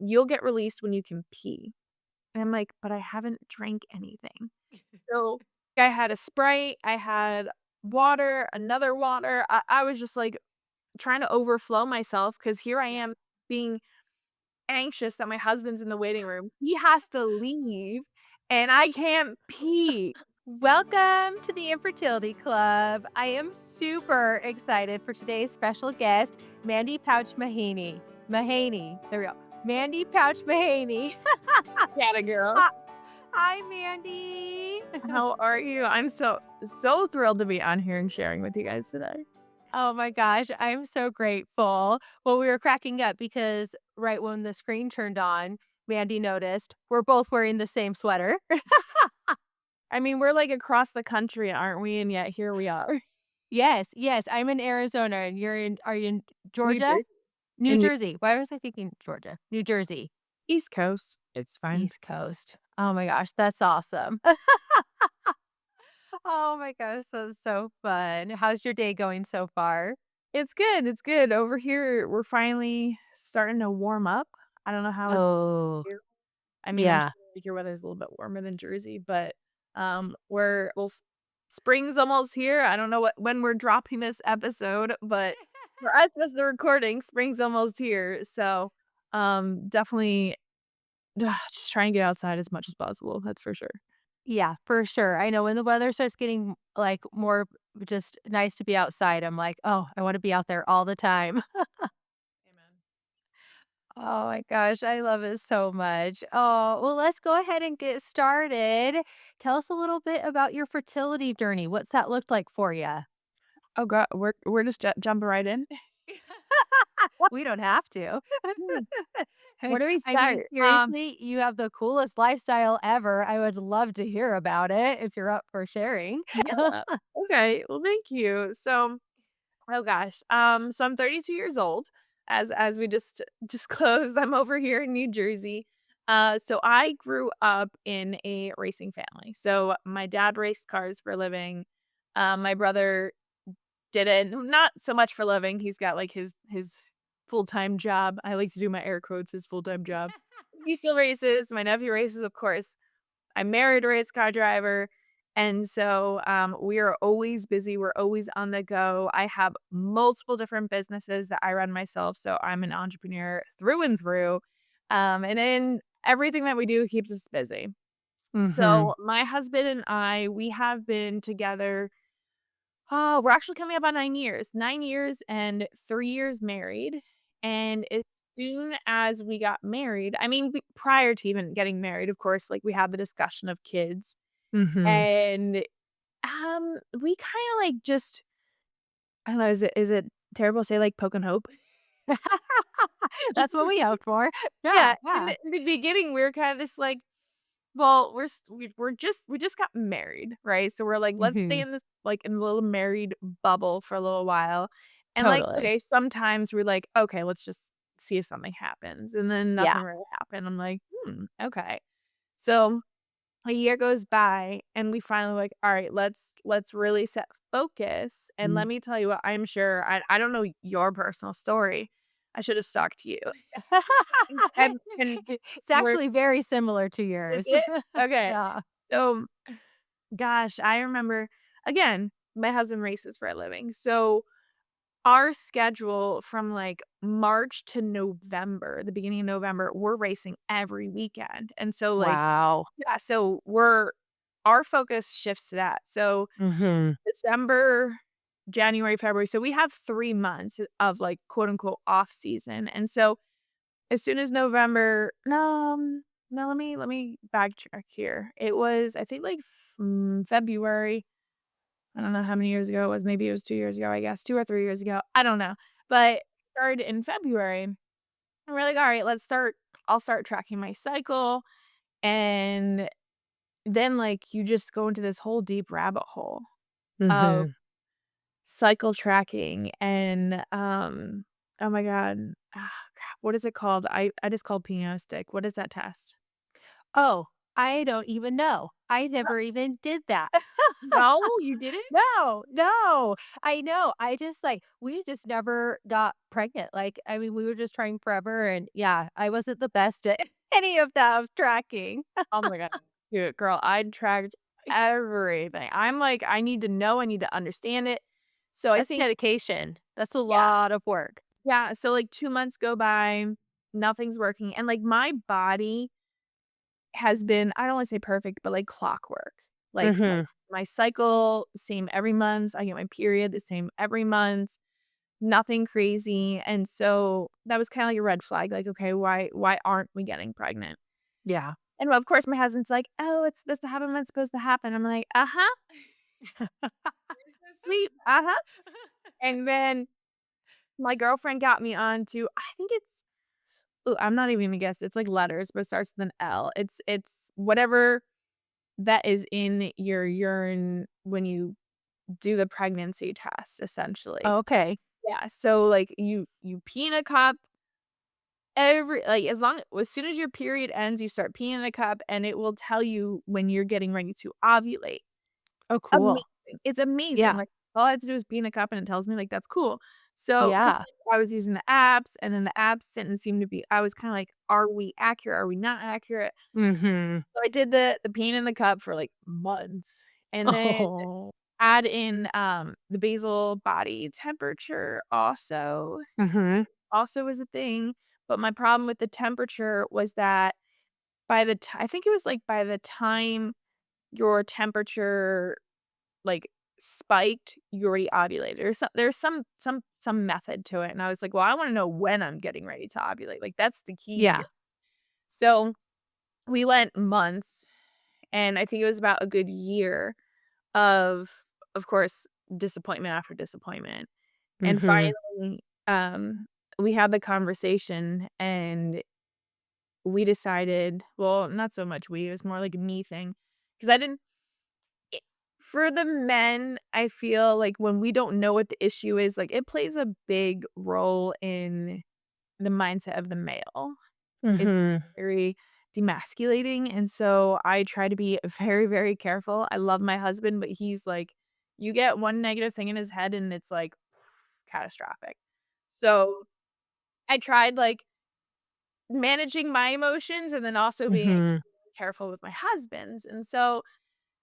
you'll get released when you can pee. And I'm like, "But I haven't drank anything." So, I had a Sprite, I had water, another water. I was just, like, trying to overflow myself because here I Yeah. am being anxious that my husband's in the waiting room. He has to leave, and I can't pee. Welcome to the Infertility Club. I am super excited for today's special guest, Mandy Pauch Mahaney. Mahaney. There we go. Mandy Pauch Mahaney. Atta girl. Hi, hi, Mandy. How are you? I'm so thrilled to be on here and sharing with you guys today. Oh my gosh, I'm so grateful. Well, we were cracking up because right when the screen turned on, Mandy noticed we're both wearing the same sweater. I mean, we're, like, across the country, aren't we? And yet here we are. Yes, yes, I'm in Arizona and are you in New Georgia? Jersey. New In New Jersey. Why was I thinking Georgia? New Jersey, East Coast. It's fine. East Coast. Oh my gosh, that's awesome. Oh my gosh, that's so fun. How's your day going so far? It's good, it's good. Over here, we're finally starting to warm up. I don't know how it's Oh, here. I mean, I'm yeah. sure your weather's a little bit warmer than Jersey, but, we're well, spring's almost here. I don't know when we're dropping this episode, but for us, as the recording, spring's almost here. So, definitely just try and get outside as much as possible, that's for sure. Yeah, for sure. I know when the weather starts getting like more just nice to be outside, I'm like, "Oh, I want to be out there all the time." Amen. Oh my gosh, I love it so much. Oh, well, let's go ahead and get started. Tell us a little bit about your fertility journey. What's that looked like for you? Oh god, we're just jumping right in? We don't have to. Hmm, I where do we I mean, start? seriously, you have the coolest lifestyle ever. I would love to hear about it if you're up for sharing. Yeah. Okay, well, thank you. So, oh gosh, so I'm 32 years old, as we just disclosed. I'm over here in New Jersey. So I grew up in a racing family. So my dad raced cars for a living. My brother did it not so much for a living. He's got like his full-time job. I like to do my air quotes, his full-time job. He still races. My nephew races, of course. I'm married a race car driver. And so we are always busy. We're always on the go. I have multiple different businesses that I run myself. So I'm an entrepreneur through and through. And then everything that we do keeps us busy. Mhm. So my husband and we have been together. Oh, we're actually coming up on 9 years, 9 years and 3 years married. And as soon as we got married, I mean, prior to even getting married, of course, like we had the discussion of kids. Mhm. And we kinda, like, just I don't know, is it terrible to say, like, poke and hope? That's what we hope for. Yeah, Yeah, yeah. in the beginning, we were kinda just like, "Well, we just got married," right? So we're like, "Let's stay Mhm. in this, like, in a little married bubble for a little while." And, like, Totally. okay, sometimes we're like, "Okay, let's just see if something happens," and then Yeah. nothing really happened. I'm like, okay." So a year goes by and we finally like, "All right, let's really set focus." And let Mm. me tell you what, I'm sure I don't know your personal story. I should have stalked you. And It's we're actually very similar to is yours. it? Okay. Yeah. So, gosh, I remember again, my husband races for a living. So, our schedule from, like, March to November, the beginning of November, we're racing every weekend. And so, like Wow. yeah, so our focus shifts to that. So Mhm. December, January, February. So we have 3 months of, like, quote, unquote, "off season," and so as soon as November no, no, let me backtrack here. It was, I think, like, February. I don't know how many years ago it was. Maybe it was 2 years ago, I guess, 2 or 3 years ago. I don't know. But it started in February, and we're like, "Alright, I'll start tracking my cycle," and then, like, you just go into this whole deep rabbit hole of Mhm. cycle tracking and, oh my god, crap, what is it called? I just called piano stick. What is that test? Oh, I don't even know. I never even did that. No, you didn't? No, no. I know. I just like we just never got pregnant. Like, I mean, we were just trying forever and yeah, I wasn't the best at any of that tracking. Oh my god. Dude, girl, I tracked everything. I'm like, I need to know, I need to understand it. So I That's think dedication. That's a yeah, lot of work. yeah, so, like, 2 months go by, nothing's working, and, like, my body has been, I don't wanna say perfect, but like clockwork. Like, Mhm. my cycle, same every month, I get my period the same every month, nothing crazy, and so that was kinda like a red flag, like, "Okay, why aren't we getting pregnant?" Yeah. And, of course, my husband's like, "Oh, it's supposed to happen when it's supposed to happen." I'm like, "Uh-huh, sweet, uh-huh." And then my girlfriend got me onto, I think it's, ooh, I'm not even gonna guess, it's like letters, but it starts with an L. It's whatever that is in your urine when you do the pregnancy test, essentially. Okay. Yeah, so, like, you pee in a cup every, like, as soon as your period ends, you start peeing in a cup, and it will tell you when you're getting ready to ovulate. Oh, cool. Amazing. It's amazing, Yeah. like, all I had to do is pee in a cup, and it tells me, like, that's cool. So, 'cause, Yeah. like, I was using the apps, and then the apps didn't seem to be, I was kinda like, "Are we accurate? Are we not accurate?" Mhm. So I did the peeing in the cup for, like, months, and then Oh. add in, the basal body temperature Mhm. also was a thing, but my problem with the temperature was that by the I think it was, like, by the time your temperature, like, spiked, you already ovulated, or there's some method to it, and I was like, "Well, I wanna know when I'm getting ready to ovulate, like, that's the key here." Yeah. So, we went months, and I think it was about a good year of course, disappointment after disappointment, and Mhm. finally, we had the conversation, and we decided, well, not so much we, it was more like a me thing, because I didn't I for the men, I feel like when we don't know what the issue is, like, it plays a big role in the mindset of the male. It's Mhm. very demasculating, and so I try to be very, very careful. I love my husband, but he's like, you get one negative thing in his head and it's like catastrophic. So, I tried, like, managing my emotions and then also being Mhm. careful with my husband's, and so,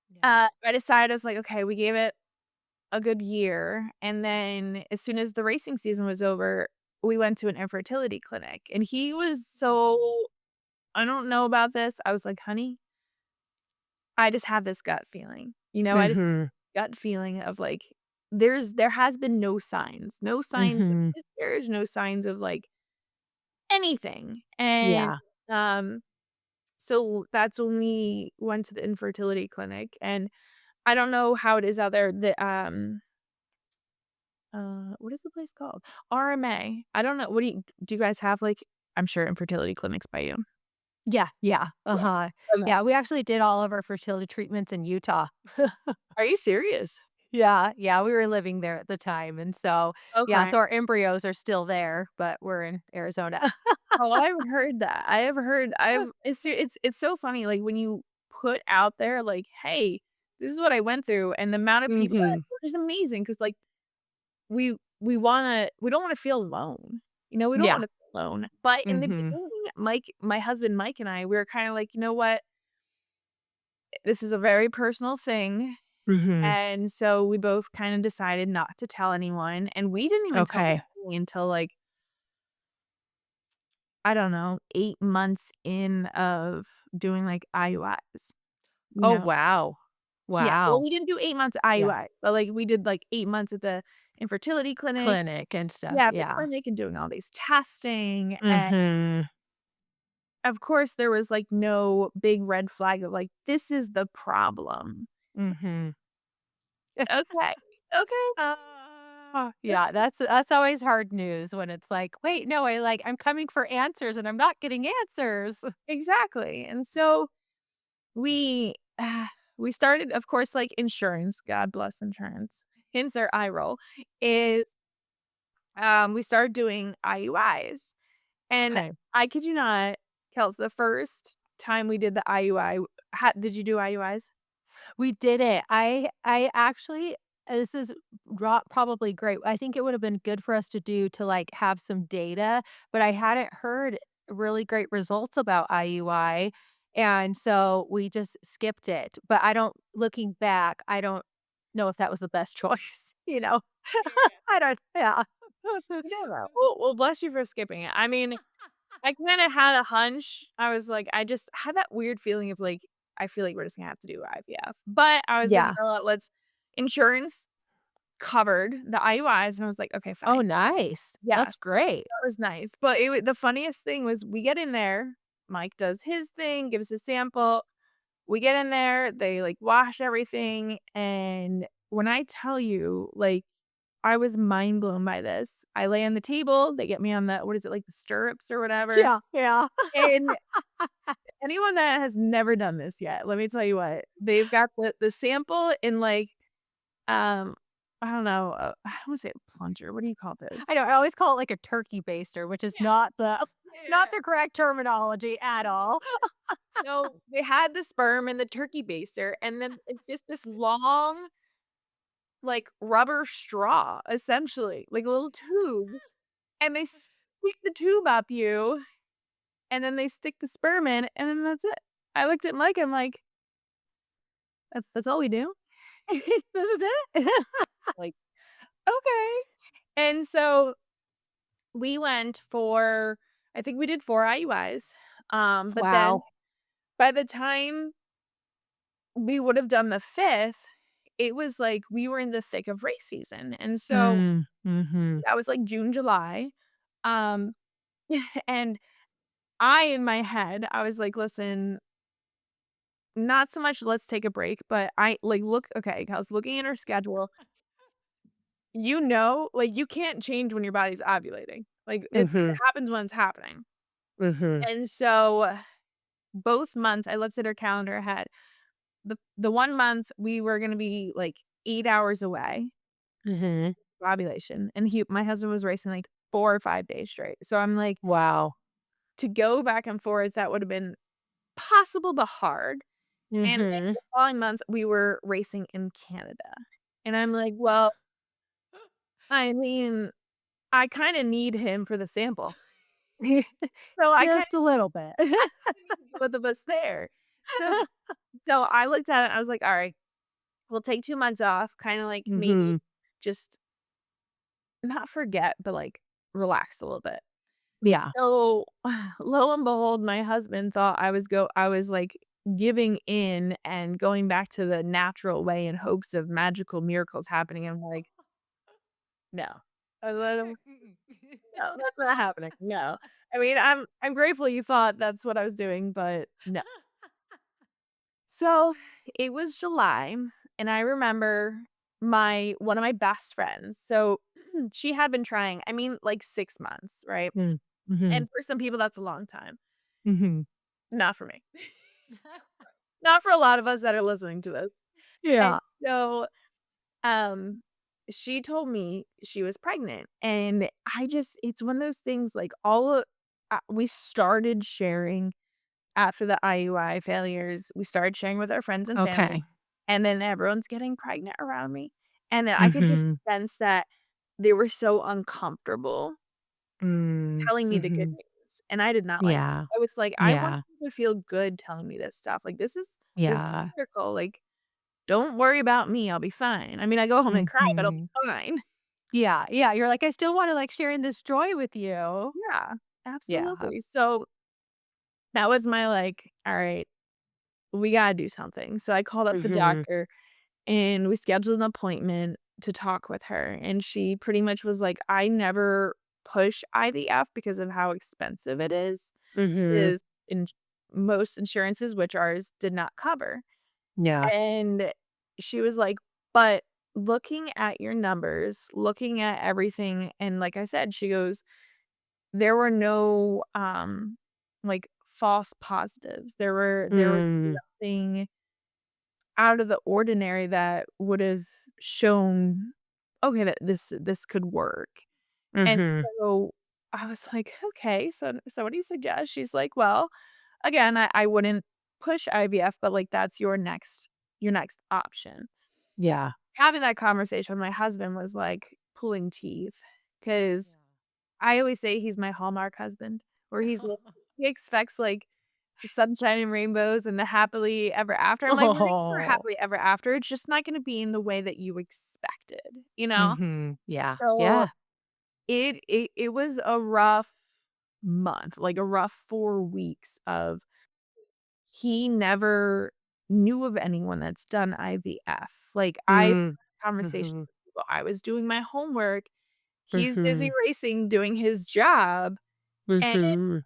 Yeah. I decided, I was like, "Okay," we gave it a good year, and then as soon as the racing season was over, we went to an infertility clinic, and he was Mhm. so, "I don't know about this." I was like, "Honey, I just have this gut feeling." I just Mhm. gut feeling of, like, there has been no signs of Mhm. miscarriage, no signs of, like, anything, and, Yeah. um, so that's when we went to the infertility clinic, and I don't know how it is out there, what is the place called? RMA. I don't know, what do you guys have, like, I'm sure infertility clinics by you? Yeah, yeah, Yeah. uh-huh. Okay. Yeah, we actually did all of our fertility treatments in Utah. Are you serious? Yeah, yeah, we were living there at the time, and so, yeah, Okay. so our embryos are still there, but we're in Arizona. Oh, I've heard that. I have heard it's so funny, like, when you put out there, like, "Hey, this is what I went through," and the amount of people that Mhm. which is amazing, because like, we don't wanna feel alone, we don't Yeah. wanna feel alone, but in the Mhm. beginning, my husband Mike and I, we were kinda like, "You know what? This is a very personal thing," Mhm. and so we both kinda decided not to tell anyone, and we didn't even tell Okay. anybody until, like, I don't know, 8 months in of doing, like, IUIs, you Oh, know? wow. Yeah, well, Wow. we didn't do 8 months of Yeah. IUIs, but, like, we did, like, 8 months at the infertility clinic. Clinic and stuff, Yeah, the yeah. clinic and doing all these testing, and, Mhm. of course, there was, like, no big red flag of, like, "This is the problem." Mhm. Okay, okay. Yeah, that's always hard news when it's like, "Wait, no, I'm coming for answers and I'm not getting answers." Exactly, and so we we started, of course, like, insurance, God bless insurance, hence our eye roll, is, we started doing IUIs, and Okay. I kid you not, Kels, the first time we did the IUI, did you do IUIs? We did it. I actually this is probably great. I think it would have been good for us to do to, like, have some data, but I hadn't heard really great results about IUI, and so we just skipped it. But I don't looking back, I don't know if that was the best choice, you know? I don't yeah. You don't know. Well, bless you for skipping it. I mean, I kinda had a hunch. I was like, I just had that weird feeling of, like, I feel like we're just gonna have to do IVF. But I was like, "You Yeah. know what? Let's" insurance covered the IUIs, and I was like, "Okay, Oh, fine." nice. That's Yes, great. that was nice. But the funniest thing was we get in there, Mike does his thing, gives a sample. We get in there, they, like, wash everything, and when I tell you, like, I was mind blown by this. I lay on the table, they get me on the what is it, like, the stirrups or whatever, Yeah, yeah. and anyone that has never done this yet, let me tell you what, they've got the sample in, like, um, I don't know, I don't wanna say a plunger, what do you call those? I know, I always call it like a turkey baster, which is not the not Yeah. the correct terminology at all. So, they had the sperm in the turkey baster, and then it's just this long, like, rubber straw, essentially, like a little tube, and they stick the tube up you, and then they stick the sperm in, and then that's it. I looked at Mike, I'm like, That's all we do?" This is it? Like, "Okay." And so, we went for I think we did 4 IUIs, but then Wow. by the time we would have done the 5th, it was like we were in the thick of race season, and so Mm, mhm. that was, like, June, July, um, and in my head, I was like, "Listen, not so much let's take a break, but I like, look" okay, I was looking at her schedule. You know, like, you can't change when your body's ovulating. Like, it Mhm, happens when it's happening. mhm, And so, both months, I looked at her calendar ahead. The 1 month, we were gonna be, like, 8 hours away mhm. from ovulation, and my husband was racing, like, 4 or 5 days straight. So I'm like, Wow. to go back and forth, that would have been possible, but hard. And then Mhm. the following month, we were racing in Canada. And I'm like, "Well, I mean, I kinda need him for the sample." So Just a little bit. I kinda need both of us there. So I looked at it, I was like, "Alright, we'll take 2 months off, kinda, like, maybe Mhm. just not forget, but, like, relax a little bit." Yeah. So, lo and behold, my husband thought I was, like, giving in and going back to the natural way in hopes of magical miracles happening. I'm like, "No." I was like, Mm-mm. "No, that's not happening, no." I mean, I'm grateful you thought that's what I was doing, but no. So, it was July, and I remember one of my best friends, so she had been trying, I mean, like, 6 months, right? Mm. Mhm, And for some people, that's a long time. mhm. Not for me. Not for a lot of us that are listening to this. And Yeah. so, um, she told me she was pregnant, and I just it's one of those things, like, we started sharing after the IUI failures, we started sharing with our friends and family, Okay. and then everyone's getting pregnant around me, and then I could just Mhm. sense that they were so uncomfortable Mm, telling me the good mhm. news, and I did not like that. Yeah. I was like, "I want Yeah. you to feel good telling me this stuff, like, this is Yeah. a miracle, like, don't worry about me, I'll be fine." I mean, I go home and cry, but I'll be Mhm. fine. Yeah, yeah, you're like, "I still wanna, like, sharing this joy with you." Yeah, Yeah. absolutely. So, that was my, like, "Alright, we gotta do something." So I called up the Mhm. doctor, and we scheduled an appointment to talk with her, and she pretty much was like, "I never push IVF because of how expensive it is." Mhm. Is in most insurances, which ours did not cover. Yeah. And she was like, "But looking at your numbers, looking at everything," and like I said, she goes, "There were no, like, false positives. There was Mm. nothing out of the ordinary that would've shown, okay, that this could work." And Mhm. so I was like, "Okay, so what do you suggest?" She's like, "Well, again, I wouldn't push IVF, but, like, that's your next." your next option. Yeah. Having that conversation with my husband was like pulling teeth because I always say he's my Hallmark husband, where he expects, like, the sunshine and rainbows and the happily ever after. I'm like, "We're gonna get our Oh. happily ever after, it's just not gonna be in the way that you expected," you know? Mhm. Yeah. So, Yeah. it was a rough month, like, a rough 4 weeks of he never knew of anyone that's done IVF. Like, I Mm. conversation Mhm. with people, I was doing my homework, he's busy Mhm. racing doing his job, and Mhm.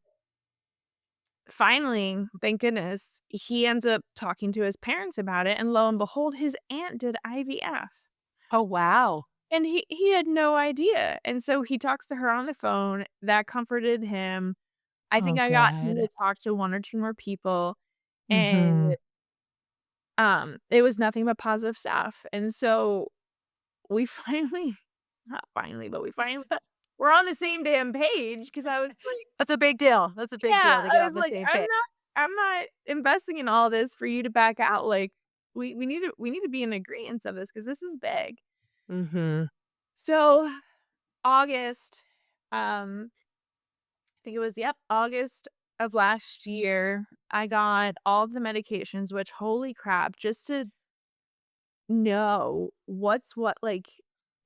finally, thank goodness, he ends up talking to his parents about it, and lo and behold, his aunt did IVF, Oh, wow. and he had no idea, and so he talks to her on the phone, that comforted him. I think Oh, I got him to good. talk to 1 or 2 more people, and, Mhm. it was nothing but positive stuff, and so we finally not finally, but we finally we're on the same damn page because I was like That's a big deal. That's a big deal yeah, to get I on was the like, same page. I'm not investing in all this for you to back out, like, we need to be in agreeance of this because this is big. Mhm. So, August, I think it was, yep, August of last year, I got all of the medications, which holy crap, just to know what's what, like,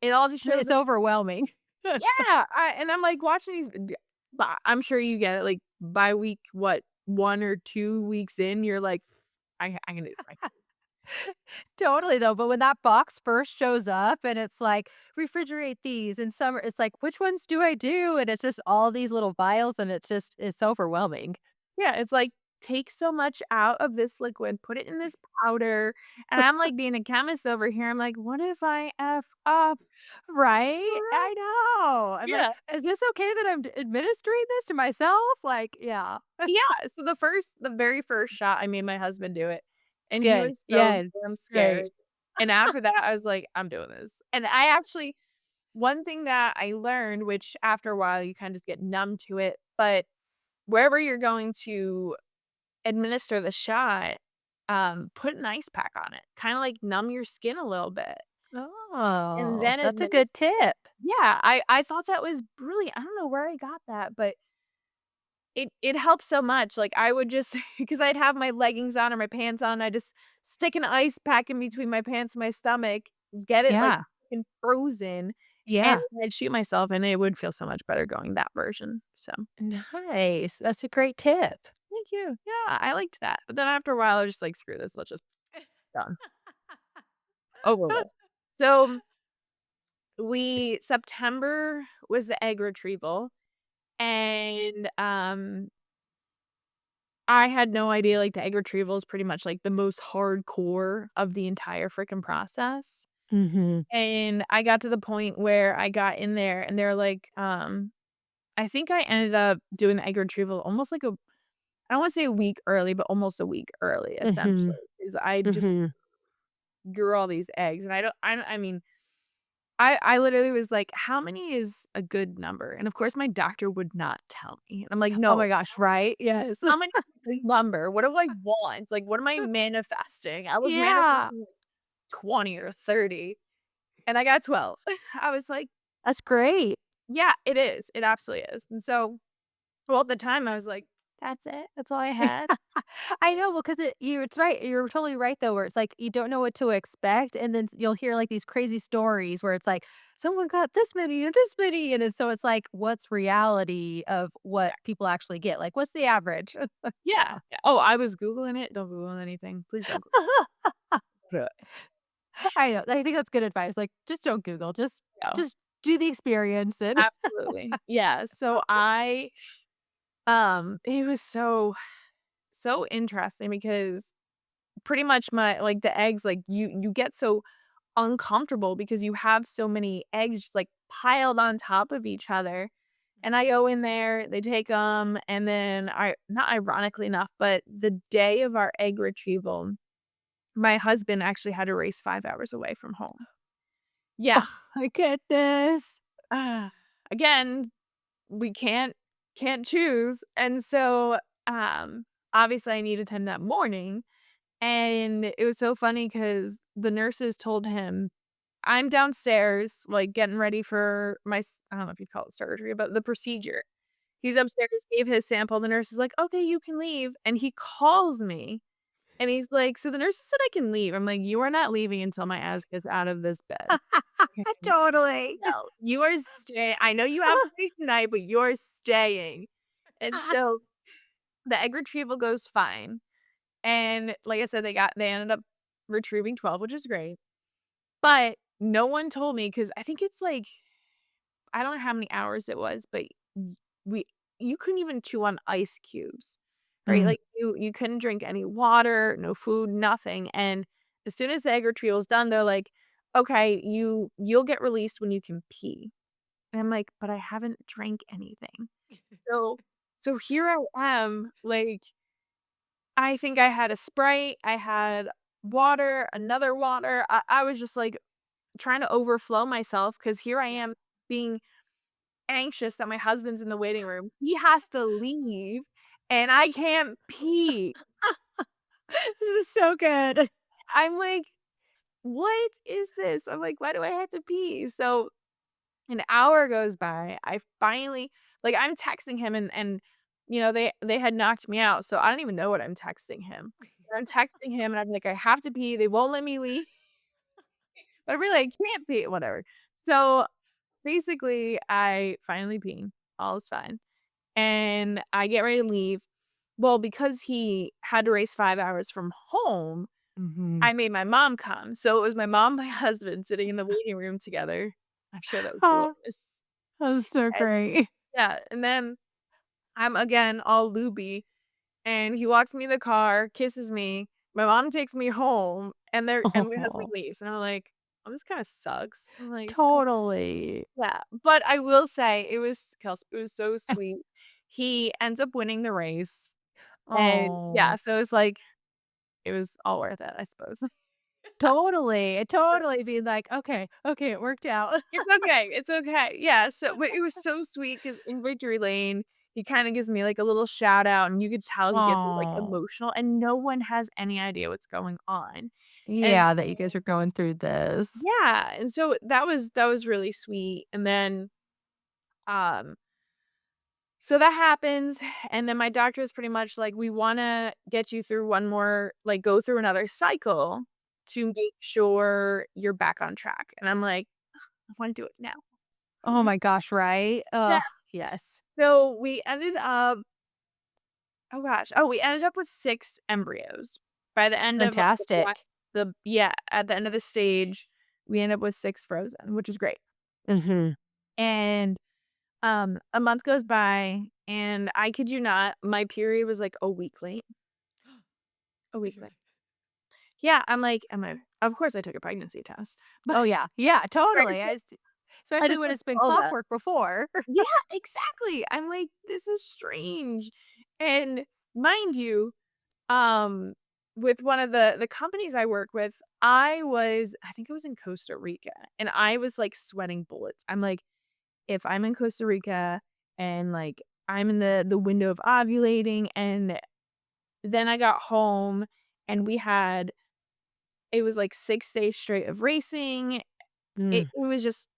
it all just shows It's up overwhelming. yeah, and I'm, like, watching these I'm sure you get it, like, by week, what, 1 or 2 weeks in, you're like, I can do this. Totally, though, but when that box first shows up and it's like, "Refrigerate these," and summer it's like, "Which ones do I do?" And it's just all these little vials, and it's overwhelming. Yeah, it's like, take so much out of this liquid, put it in this powder, and I'm, like, being a chemist over here, I'm like, "What if I F up?" Right? I know. I'm like, Yeah. "Is this okay that I'm d administering this to myself?" Like, yeah. Yeah, so the very first shot, I made my husband do it, and he Good. was so Yeah. damn Great. scared, and after that, I was like, "I'm doing this," and I actually one thing that I learned, which after a while you kinda just get numb to it, but wherever you're going to administer the shot, put an ice pack on it, kinda, like, numb your skin a little bit, and Oh, then that's a good tip. yeah, I thought that was brilliant, I don't know where I got that, but it helped so much, like, I would just because 'cause I'd have my leggings on or my pants on, I just stick an ice pack in between my pants and my stomach, get it, like, Yeah. freaking frozen, and Yeah. I'd shoot myself, and it would feel so much better going that version, so Nice. That's a great tip. thank you, yeah, I liked that, but then after a while, I was just like, "Screw this, let's just done, over with." So, we September was the egg retrieval, and, I had no idea, like, the egg retrieval is pretty much, like, the most hardcore of the entire freaking process, Mhm. and I got to the point where I got in there, and they're like, I think I ended up doing the egg retrieval almost like a I don't wanna say a week early, but almost a week early, essentially, Mhm. 'cause I just Mhm. grew all these eggs, and I mean, I literally was like, "How many is a good number?" And, of course, my doctor would not tell me, and I'm like, Oh "No, my gosh, right? Yes. how many is a good number? What do I want? Like, what am I manifesting?" I was Yeah. manifesting, like, 20 or 30, and I got 12. I was like, That's great. "Yeah, it is. It absolutely is." And so, well, at the time, I was like, "That's it? That's all I had?" I know, because it's right. You're totally right, though, where it's like you don't know what to expect, and then you'll hear like these crazy stories where it's like someone got this many and this many, and so it's like, what's reality of what people actually get? Like, what's the average? Yeah. Yeah. Oh, I was Googling it. Don't Google anything. Please don't Google it. I know. I think that's good advice. Like, just don't Google. No. Just do the experience and Absolutely. Yeah. So it was so interesting because pretty much my like, the eggs, like, you get so uncomfortable because you have so many eggs just, like, piled on top of each other, and I go in there, they take them, and then I not ironically enough, but the day of our egg retrieval, my husband actually had to race 5 hours away from home. Yeah. oh my goodness. Ah, again, we can't choose, and so, obviously, I needed him that morning, And it was so funny because the nurses told him, "I'm downstairs, like, getting ready for my" I don't know if you'd call it surgery, but the procedure. He's upstairs, gave his sample, the nurse is like, "Okay, you can leave," and he calls me, and he's like, "So the nurse said I can leave." I'm like, "You are not leaving until my ass gets out of this bed." Okay. Totally. No, you are staying. I know you have a date tonight, but you're staying. And so the egg retrieval goes fine. And like I said, they ended up retrieving 12, which is great. But no one told me because I think it's like I don't know how many hours it was, but we you couldn't even chew on ice cubes, right? Mm. Like you couldn't drink any water, no food, nothing. And as soon as the egg retrieval is done, they're like, "Okay, you'll get released when you can pee." And I'm like, "But I haven't drank anything." So so here I am, like, I think I had a Sprite, I had water, another water. I was just, like, trying to overflow myself because here I Yeah. am being anxious that my husband's in the waiting room. He has to leave, and I can't pee. This is so good. I'm like, "What is this?" I'm like, "Why do I have to pee?" So an hour goes by. I finally like, I'm texting him and they had knocked me out, so I don't even know what I'm texting him. But I'm texting him, and I'm like, "I have to pee. They won't let me leave." But really, I can't pee, whatever. So, basically, I finally pee. All is fine. And I get ready to leave. Well, because he had to race 5 hours from home, Mhm. I made my mom come. So, it was my mom, my husband sitting in the waiting room together. I'm sure that was Oh, glorious. that was so And great. yeah, and then I'm again all loopy, and he walks me in the car, kisses me, my mom takes me home, and my husband Oh, leaves, and I'm like, "Oh, this kinda sucks." I'm like, totally. yeah, but I will say it was so sweet. He ends up winning the race, and yeah, Oh, so it's like it was all worth it, I suppose. totally. It totally be like, "Okay, okay, it worked out." It's okay, yeah, so but it was so sweet because in victory lane, he kinda gives me, like, a little shout out, and you could tell he gets, like, Oh, emotional, and no one has any idea what's going on, and yeah, that you guys are going through this. yeah, and so that was really sweet, and then, um so that happens, and then my doctor is pretty much like, "We wanna get you through one more like, go through another cycle to make sure you're back on track," and I'm like, "I wanna do it now." Oh my gosh, right? Yeah, Ugh, yes. so we ended up oh gosh, we ended up with 6 embryos. By the end of, like, Fantastic. at the end of the stage, we ended up with 6 frozen, which is great, Mhm. and, a month goes by, and I kid you not, my period was, like, a week late, a week late. Yeah, I'm like, of course I took a pregnancy test, but Oh, yeah. Yeah, totally. I Especially just when went it's been through all that. clockwork before. Yeah, exactly. I'm like, "This is strange." And mind you, um, with one of the companies I work with, I think it was in Costa Rica, and I was, like, sweating bullets. I'm like, "If I'm in Costa Rica and, like, I'm in the window of ovulating," and then I got home and it was, like, 6 days straight of racing. It Mm. was just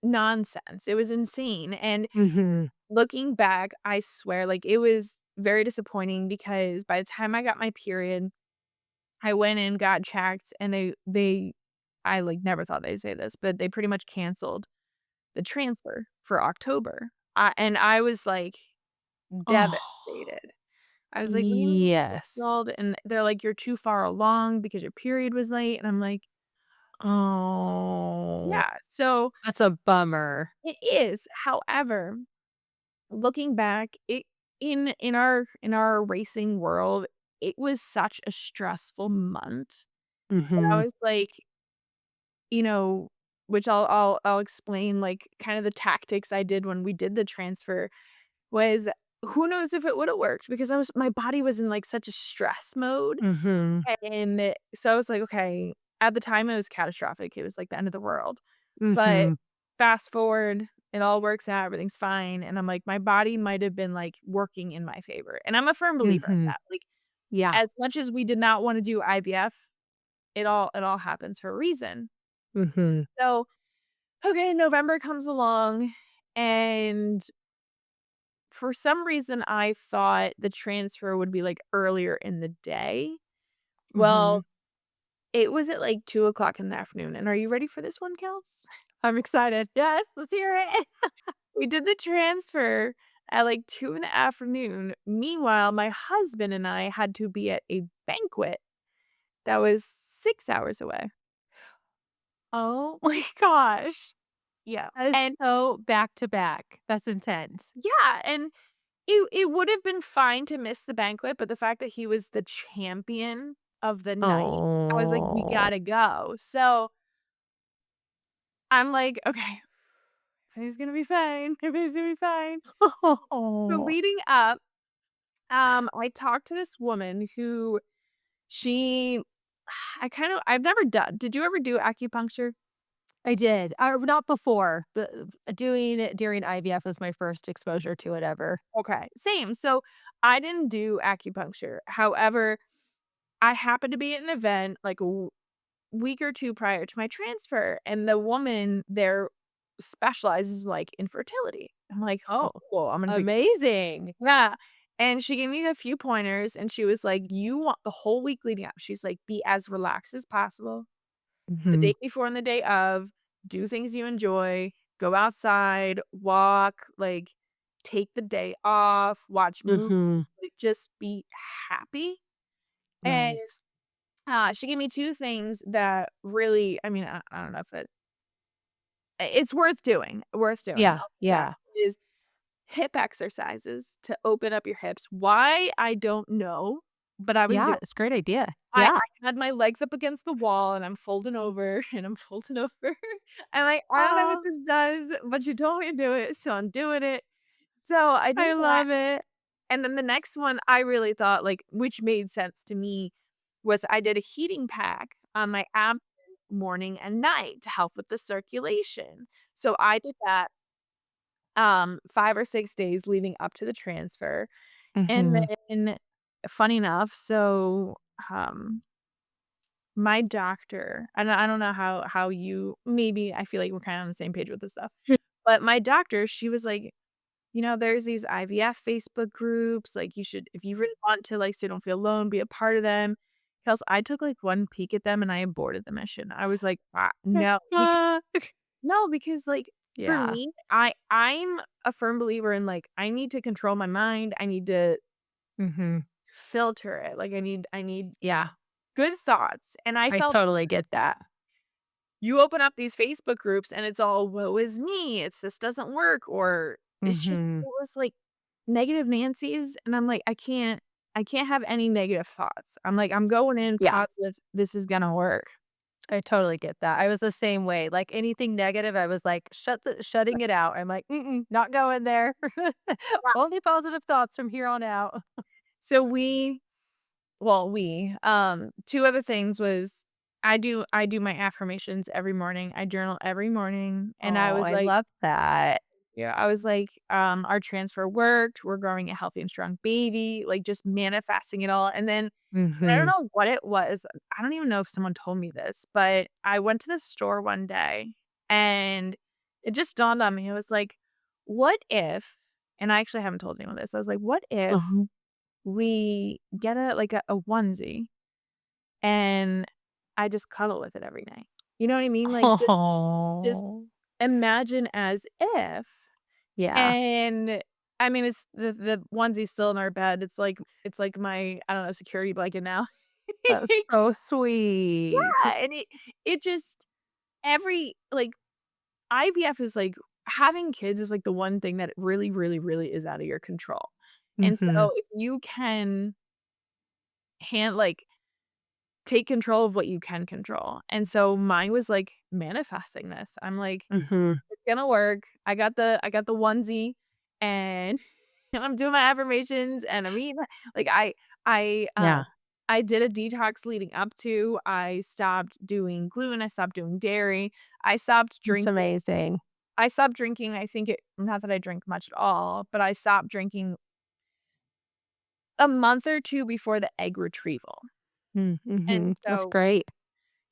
nonsense. It was insane, and Mhm. looking back, I swear, like, it was very disappointing because by the time I got my period, I went and got checked, and they I, like, never thought they'd say this, but they pretty much canceled the transfer for October. And I was, like, Oh, devastated. I was like, "What do you mean it's yes. canceled?" And they're like, "You're too far along because your period was late," and I'm like, Oh, "Yeah." So that's a bummer. it is. However, looking back, it in our racing world, it was such a stressful month that I Mhm. was like, you know, which I'll explain, like, kind of the tactics I did when we did the transfer was who knows if it woulda worked because my body was in, like, such a stress mode, Mhm. and so I was like, "Okay." At the time, it was catastrophic, it was like the end of the world. But Mhm. fast forward, it all works out, everything's fine, and I'm like, my body might have been, like, working in my favor, and I'm a firm believer in Mhm. that, like, Yeah. As much as we did not wanna do IVF, it all happens for a reason. Mhm. So, okay, November comes along, and for some reason, I thought the transfer would be, like, earlier in the day. Well, Mhm. it was at, like, 2 o'clock in the afternoon, and are you ready for this one, Kels? I'm excited. Yes, let's hear it. We did the transfer at, like, 2 in the afternoon. Meanwhile, my husband and I had to be at a banquet that was 6 hours away. Oh my gosh. Yeah, That is and so back to back. That's intense. yeah, and it would have been fine to miss the banquet, but the fact that he was the champion of the night, I was like, "We Oh. gotta go." So, I'm like, "Okay, everything's gonna be fine. Everything's gonna be fine." So Oh. leading up, I talked to this woman who she I've never did you ever do acupuncture? I did. Not before, but doing it during IVF was my first exposure to it ever. Okay, same. So, I didn't do acupuncture. However, I happened to be at an event, like, week or 2 prior to my transfer, and the woman there specializes, like, in fertility. I'm like, "Oh, Oh, cool, I'm gonna be." amazing. Yeah, and she gave me a few pointers, and she was like, "You want the whole week leading up," she's like, "Be as relaxed as possible. The Mhm. day before and the day of, do things you enjoy, go outside, walk, like, take the day off, watch movies, Mhm. like, just be happy." And, Nice. she gave me 2 things that really I mean, I don't know if it's worth doing. Yeah, I'll say that, yeah. is hip exercises to open up your hips. Why? I don't know, but I was Yeah, doing it's a great idea. I Yeah. had my legs up against the wall, and I'm folding over, and I'm folding over, and, like, I don't know what Oh, this does, but you told me to do it, so I'm doing it. So, I did I that, love it. and then the next one I really thought, like which made sense to me, was I did a heating pack on my abdomen morning and night to help with the circulation. So, I did that, 5 or 6 days leading up to the transfer, and Mhm. then funny enough, so, um my doctor and I don't know how you maybe I feel like we're kinda on the same page with this stuff, but my doctor, she was like, "You know, there's these IVF Facebook groups, like, you should if you really want to, like, so you don't feel alone, be a part of them." Kels, I took, like, one peek at them and I aborted the mission. I was like, no," because Ah. no, because, like, for Yeah. me, I'm a firm believer in, like, I need to control my mind, I need to Mhm. filter it, like, I need Yeah, good thoughts, and I I felt totally get that. you open up these Facebook groups and it's all, "Woe is me, it's this doesn't work," or it's just Mhm. it was like negative Nancy's, and I'm like, I can't have any negative thoughts. I'm like, "I'm going in Yeah, positive, this is gonna work." I totally get that. I was the same way. Like, anything negative, I was like, shutting it out. I'm like, "Mm-mm, not going there. Yeah. Only positive thoughts from here on out." So we, 2 other things was I do my affirmations every morning, I journal every morning, and I Oh, was I like love that. yeah, I was like, "Our transfer worked, we're growing a healthy and strong baby," like, just manifesting it all, and I don't Mhm. know what it was, I don't even know if someone told me this, but I went to the store one day, and it just dawned on me, I was like, "What if" and I actually haven't told anyone this, I was like, "What if Uh-huh. we get a onesie, and I just cuddle with it every night?" You know what I mean? Like, just Oh. imagine as if Yeah, and, I mean, it's the onesie's still in our bed, it's like my, I don't know, security blanket now. that's so sweet. Yeah, and it just every like, IVF is like having kids is, like, the one thing that really, really, really is out of your control, and Mhm. so if you can like, take control of what you can control, and so mine was, like, manifesting this. I'm like, Mhm. "It's gonna work." I got the onesie, and and I'm doing my affirmations, and I'm eating like, I, Yeah, I did a detox leading up to I stopped doing gluten, I stopped doing dairy, I stopped it's drinking amazing. I think it not that I drink much at all, but I stopped drinking a month or 2 before the egg retrieval. Mm, And mhm. That's so great.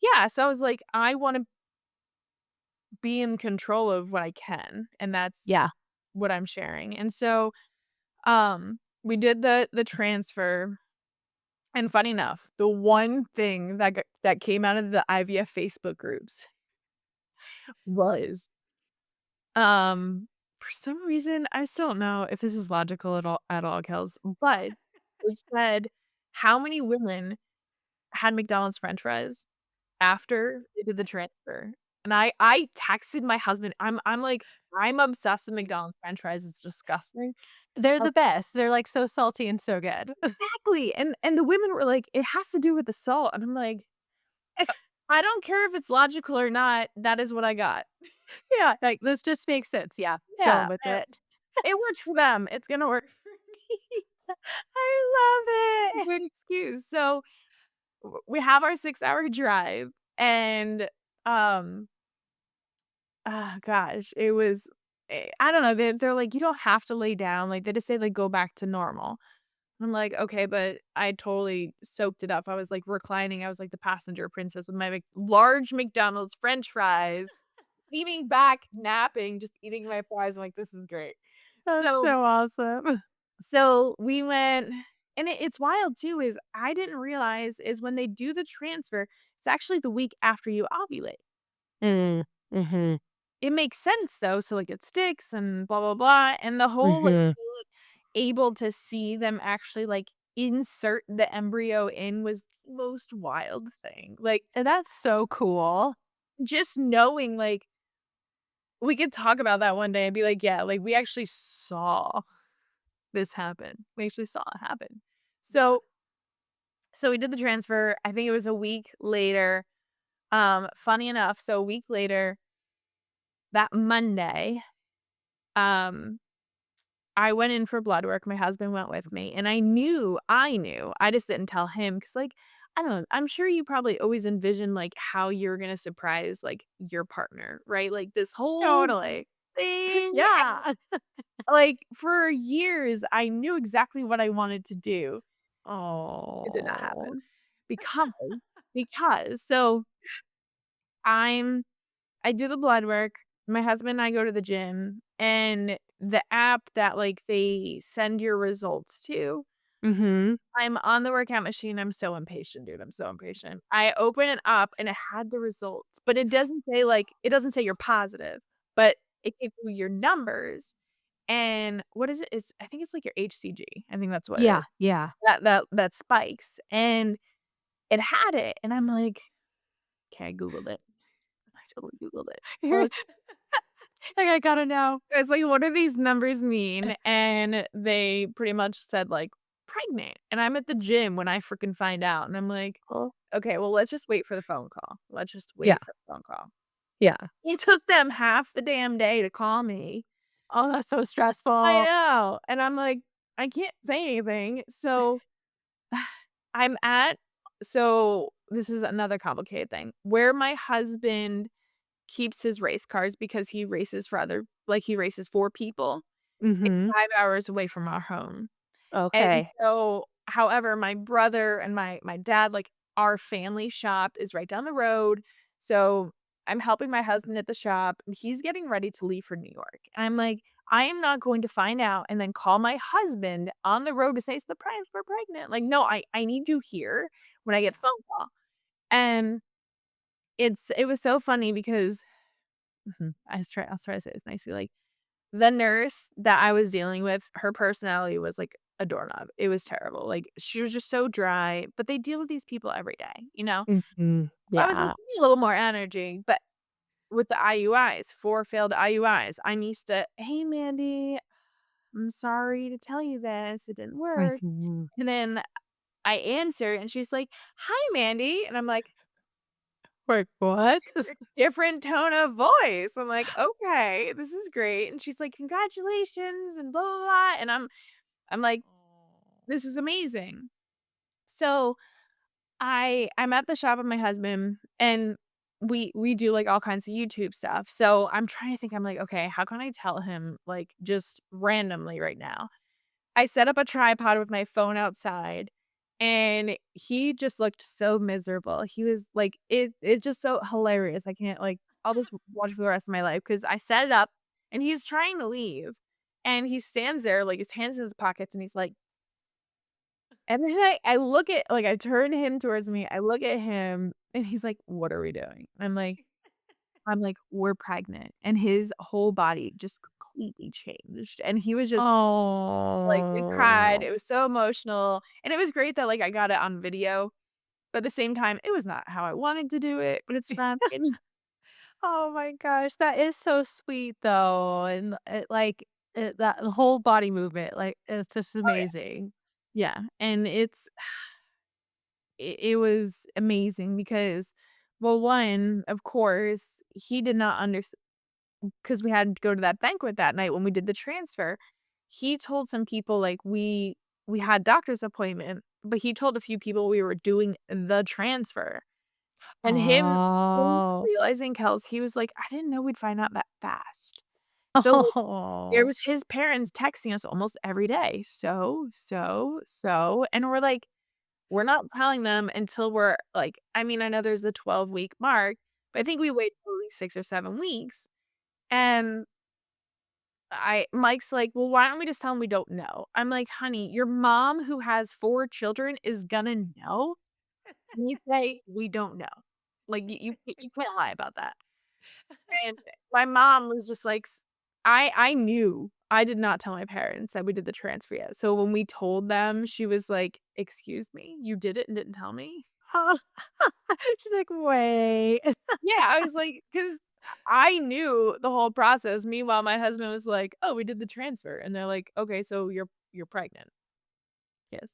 yeah, so I was like, I wanna be in control of what I can, and that's Yeah. what I'm sharing. And so, we did the transfer, and funny enough, the one thing that came out of the IVF Facebook groups was, for some reason, I still don't know if this is logical at all, Kels, but it said how many women had McDonald's french fries after they did the transfer. And I texted my husband. I'm like, "I'm obsessed with McDonald's french fries, it's disgusting." They're Oh, the best. They're, like, so salty and so good. exactly, and the women were like, "It has to do with the salt," and I'm like, "I don't care if it's logical or not, that is what I got." Yeah, like, this just makes sense. Yeah, going Yeah, with it. it worked for them, it's gonna work for me. I love it. Great excuse. So, we have our 6-hour drive, and, um gosh, it was I don't know, they're like, "You don't have to lay down," like, they just say, like, "Go back to normal." I'm like, "Okay," but I totally soaked it up. I was, like, reclining, I was like the passenger princess with my large McDonald's french fries, leaning back, napping, just eating my fries, I'm like, "This is great." That's So so awesome. we went, and it's wild too, is I didn't realize is when they do the transfer, it's actually the week after you ovulate. Mm, mhm, It makes sense though, so, like, it sticks and blah, blah, blah, and the whole, like, mhm. being able to see them actually, like, insert the embryo in was the most wild thing, like, And that's so cool. just knowing, like, we could talk about that one day and be like, "Yeah, like, we actually saw this happen. We actually saw it happen." Yeah. So we did the transfer, I think it was a week later, funny enough, so a week later, that Monday, um I went in for blood work, my husband went with me, and I knew, I just didn't tell him because, like, I don't know, I'm sure you probably always envision, like, how you're gonna surprise, like, your partner, right? Like, this whole Totally. thing, and, Yeah. like, for years, I knew exactly what I wanted to do. It did not Oh. happen because so I'm I do the blood work, my husband and I go to the gym, and the app that, like, they send your results to, Mhm. I'm on the workout machine, I'm so impatient, dude, I'm so impatient. I open it up and it had the results, but it doesn't say you're positive, but it gives you your numbers, and what is it? I think it's like your HCG, I think that's what it is. Yeah, yeah. That spikes, and it had it, and I'm like, "Okay," I Googled it. I totally Googled it. I You're was like, I gotta know. I was like, "What do these numbers mean?" And they pretty much said, like, "Pregnant," and I'm at the gym when I freaking find out, and I'm like, Oh. "Okay, well, let's just wait for the phone call. Let's just Yeah, wait for the phone call." yeah. It took them half the damn day to call me. Oh, that's so I stressful. know, and I'm like, I can't say anything, so I'm at so this is another complicated thing, where my husband keeps his race cars because he races for other like, he races for people. It's Mhm. 5 hours away from our home, and Okay. so however, my brother and my dad, like, our family shop is right down the road, so I'm helping my husband at the shop, and he's getting ready to leave for New York, and I'm like, "I am not going to find out and then call my husband on the road to say, 'Surprise, we're pregnant.'" Like, no, I need you here when I get a phone call, and it was so funny because I'll try to say this nicely, like, the nurse that I was dealing with, her personality was like a doorknob. It was terrible. Like, she was just so dry, but they deal with these people every day, you know? Mhm. I was like, Yeah. "Give me a little more energy," but with the IUIs, 4 failed IUIs, I'm used to, "Hey, Mandy, I'm sorry to tell you this, it didn't work." Mhm. And then I answer and she's like, "Hi, Mandy." And I'm like, Wait, what? different tone of voice. I'm like, "Okay, this is great." And she's like, "Congratulations," and blah, blah, blah. And I'm like, "This is amazing." So I'm at the shop with my husband and we do like all kinds of YouTube stuff. So I'm trying to think, I'm like, okay, how can I tell him like just randomly right now? I set up a tripod with my phone outside, and he just looked so miserable. He was like it's just so hilarious. I can't, like, I'll just watch for the rest of my life because I set it up, and he's trying to leave, and he stands there, like, his hands in his pockets, and he's like, and then I look at, like, I turn him towards me, I look at him, and he's like, "What are we doing?" I'm like, "We're pregnant," and his whole body just completely changed, and he was just like, we cried, Oh. it was so emotional, and it was great that, like, I got it on video, but at the same time, it was not how I wanted to do it, but it's fine, and Oh my gosh, that is so sweet though, and that the whole body movement, like, it's just oh, yeah. amazing. Yeah, and it was amazing because, well, one, of course, he did not understand because we had to go to that banquet that night when we did the transfer. He told some people, like, we had doctor's appointment, but he told a few people we were doing the transfer. And him Oh. realizing, Kels, he was like, "I didn't know we'd find out that fast." So, like, there Oh. was his parents texting us almost every day, "So," and we're like, "We're not telling them until we're," like, I mean, I know there's the 12-week mark, but I think we waited at least 6 or 7 weeks, and Mike's like, "Well, why don't we just tell him we don't know?" I'm like, "Honey, your mom who has 4 children is gonna know?" And you say, "We don't know." Like, you can't lie about that. And my mom was just like I knew. I did not tell my parents that we did the transfer yet. So when we told them, she was like, "Excuse me? You did it and didn't tell me?" Oh. She's like, "Wait." Yeah, I was like, because I knew the whole process. Meanwhile, my husband was like, "Oh, we did the transfer." And they're like, "Okay, so you're pregnant." Yes.